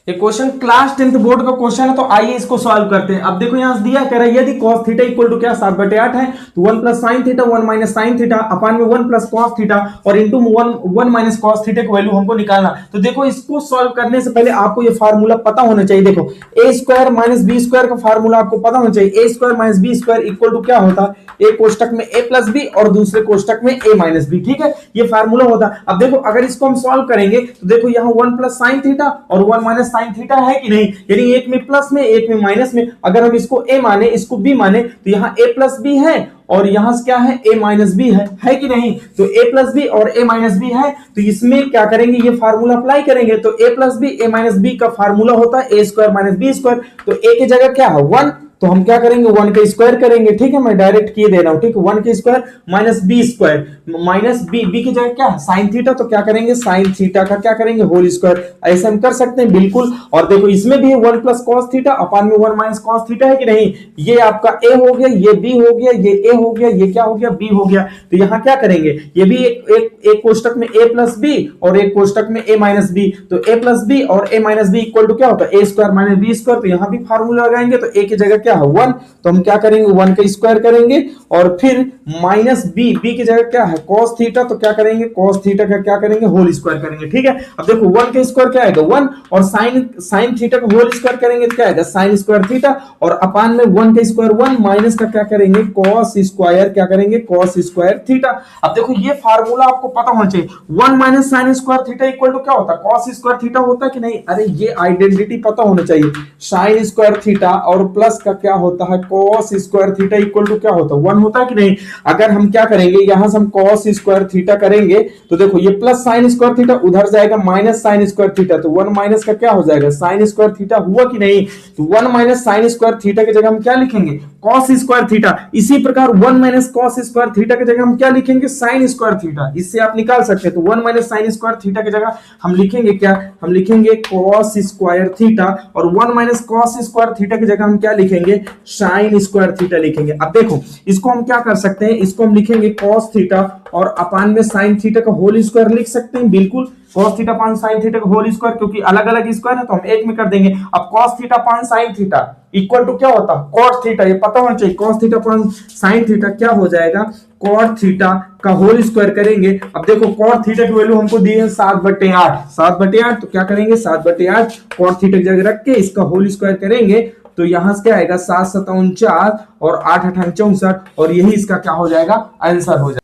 ये question class 10th board का question है, तो आइए इसको सॉल्व करते हैं। अब देखो यहां से दिया कह रहा है यदि cos थीटा इक्वल टू क्या 7/8 है, तो 1 plus sine theta 1 minus sine theta upon में 1 प्लस कॉस थीटा और इंटू 1 माइनस कॉस थीटा की वैल्यू हमको निकालना। तो देखो इसको सॉल्व करने से पहले आपको ये फार्मूला पता होना चाहिए। देखो A square minus B square का फार्मूला आपको पता होना चाहिए। A square minus B square equal to क्या होता है, एक कोष्टक में ए प्लस बी और दूसरे कोष्टक में ए माइनस बी। ठीक है, ये फार्मूला होता है। अब देखो अगर इसको हम सॉल्व करेंगे तो देखो यहाँ 1 प्लस साइन थीटा और 1 माइनस साइन थीटा है कि नहीं, यानी एक में प्लस में एक में माइनस में। अगर हम इसको ए माने इसको बी माने तो यहाँ ए प्लस बी है और यहां से क्या है ए माइनस बी है कि नहीं। तो ए प्लस बी और ए माइनस बी है, तो इसमें क्या करेंगे, ये फार्मूला अप्लाई करेंगे। तो ए प्लस बी ए माइनस बी का फार्मूला होता है ए स्क्वायर माइनस बी स्क्वायर। तो ए की जगह क्या है 1, तो हम क्या करेंगे 1 का स्क्वायर करेंगे। ठीक है, मैं डायरेक्ट किए दे रहा हूं। ठीक है, 1 का square minus B square minus B की जगह क्या है साइन थीटा, तो क्या करेंगे साइन थीटा का क्या करेंगे होल स्क्वायर। ऐसे हम कर सकते हैं बिल्कुल। और देखो इसमें भी 1 प्लस कॉस थीटा अपान में 1 माइनस कॉस थीटा है कि नहीं। ये आपका ए हो गया, ये बी हो गया, ये ए हो गया, ये क्या हो गया बी हो गया। तो यहां क्या करेंगे, ये भी एक कोष्टक में ए प्लस बी और एक कोष्टक में ए माइनस बी। तो ए प्लस बी और ए माइनस बी इक्वल टू क्या होता है ए स्क्वायर माइनस बी स्क्वायर। तो यहां भी फार्मूला लगाएंगे तो ए की जगह क्या है 1, तो हम क्या करेंगे 1 का स्क्वायर करेंगे और फिर माइनस बी की जगह क्या है cos थीटा, तो क्या करेंगे cos थीटा का क्या करेंगे होल स्क्वायर करेंगे। ठीक है, अब देखो 1 का स्क्वायर क्या आएगा 1 और साइन थीटा का होल स्क्वायर करेंगे तो क्या आएगा sin स्क्वायर थीटा और अपान में 1 का स्क्वायर 1 माइनस का क्या करेंगे cos स्क्वायर क्या करेंगे cos स्क्वायर थीटा। अब देखो ये फार्मूला आपको पता होना चाहिए। 1 minus sine square theta equal to क्या होता है cos स्क्वायर थीटा होता है कि नहीं। अरे ये आइडेंटिटी पता होना चाहिए। sin स्क्वायर थीटा और प्लस का क्या होता है cos square theta equal to क्या होता है 1 होता है कि नहीं। अगर हम क्या करेंगे यहां से हम cos स्क्वायर थीटा करेंगे तो देखो ये प्लस साइन स्क्वायर थीटा उधर जाएगा माइनस साइन स्क्वायर थीटा, तो 1 माइनस का क्या हो जाएगा साइन स्क्वायर थीटा हुआ कि नहीं। तो 1 माइनस साइन स्क्वायर थीटा की जगह हम क्या लिखेंगे cos स्क्वायर थीटा। इसी प्रकार 1 माइनस cos स्क्वायर थीटा की जगह हम क्या लिखेंगे sin स्क्वायर थीटा। इससे आप निकाल सकते हैं। तो 1 माइनस साइन स्क्वायर थीटा की जगह हम लिखेंगे क्या, हम लिखेंगे cos स्क्वायर थीटा और 1 माइनस cos स्क्वायर थीटा की जगह हम क्या लिखेंगे sin स्क्वायर थीटा लिखेंगे। अब देखो इसको हम क्या कर सकते हैं, इसको हम लिखेंगे cos थीटा और अपान में sin थीटा का होल स्क्वायर लिख सकते हैं बिल्कुल। cos theta upon sin theta का होल स्क्वायर, क्योंकि अलग अलग स्क्वायर है तो हम एक में कर देंगे। अब cos theta upon sin theta equal to क्या होता है cot थीटा, ये पता होना चाहिए। cos theta upon sin theta क्या हो जाएगा cot थीटा का होल स्क्वायर करेंगे। अब देखो cot थीटा की वैल्यू हमको दी है 7/8, 7/8 तो क्या करेंगे 7/8 cot थीटा की जगह रख के इसका होल स्क्वायर करेंगे तो यहां से क्या आएगा 7 7 4 और 8 8 64 और यही इसका क्या हो जाएगा आंसर हो जाएगा।